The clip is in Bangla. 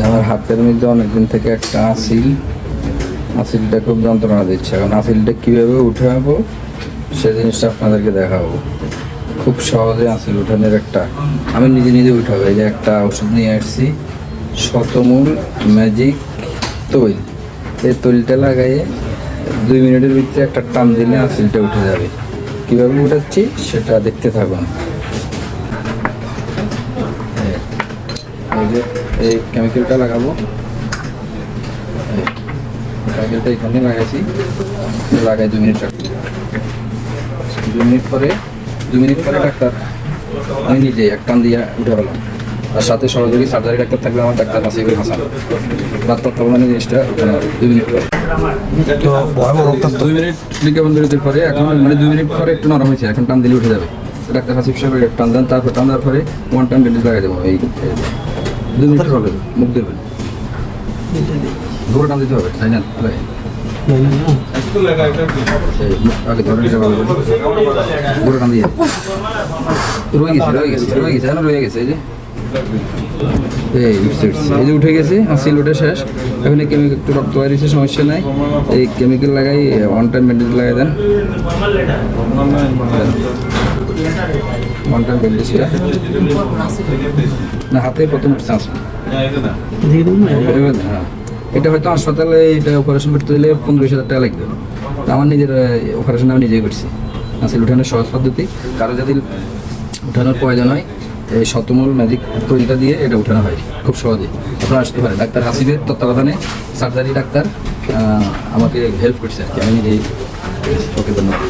আমার হাতের মধ্যে অনেকদিন থেকে একটা আসিলটা খুব যন্ত্রণা দিচ্ছে। এখন আসিলটা কীভাবে উঠাবো সে জিনিসটা আপনাদেরকে দেখাবো। খুব সহজে আসিল উঠানোর একটা আমি নিজে উঠাবো। এই যে একটা ওষুধ নিয়ে আসছি, শতমূল ম্যাজিক তৈল। এই তৈলটা লাগাইয়ে 2 মিনিটের ভিতরে একটা টান দিলে আসিলটা উঠে যাবে। কীভাবে উঠাচ্ছি সেটা দেখতে থাকুন। এই যে এই কেমিক্যালটা লাগাবো, কেমিক্যালটা এখানে লাগাইছি, লাগাই 2 মিনিট রাখবো। 2 মিনিট পরে ডাক্তার আমি নিজেই এক টান দিয়ে উঠে পেলাম। তার সাথে সহযোগী সার্জারি ডাক্তার থাকবে আমার ডাক্তার নাসিরুল হাসান। রাত তত্ত্বাবধানে জিনিসটা 2 মিনিট পরে। তো ভয়াবহ রক্তাক্ত 2 মিনিট বিজ্ঞাপন বিরতির পরে এখন মানে 2 মিনিট পরে একটু নরম হয়েছে, এখন টান দিলে উঠে যাবে। ডাক্তার হাসিফ সাহেব টান দেন, তারপর টান দেওয়ার পরে 1 টাইম ব্যান্ডেজ লাগাই দেবো। এই 2 মিনিট হবে, মুখ দেবেন, ধরে টান দিতে হবে, তাই না? আগে ধরে নিতে হবে, ধরে টান দিয়ে রয়ে গেছে এখন রয়ে গেছে। এই যে এই যে উঠে গেছে, আসিল উঠে শেষ। এখন এই কেমিক্যাল একটু রক্ত বাইরেছে, সমস্যা নাই। এই কেমিক্যাল লাগাই 1 টাইম ব্যান্ডেজ লাগাই দেন। 1 টাইম ব্যান্ডেজটা না হাতে প্রথম উঠছে আসল। হ্যাঁ, এটা হয়তো হাসপাতালে এটা অপারেশন করতে হলে 15,000 টাকা লাগবে। আমার নিজের অপারেশন আমি নিজেই করছি। আসিল উঠানোর সহজ পদ্ধতি, কারো যদি উঠানোর প্রয়োজন হয় এই শতমূল ম্যাজিক তৈরিটা দিয়ে এটা উঠানো হয় খুব সহজেই। আপনারা আসতে পারেন। ডাক্তার হাসিবের তত্ত্বাবধানে সার্জারি ডাক্তার আমাকে হেল্প করছে আর কি, আমি নিজেই। ওকে, ধন্যবাদ।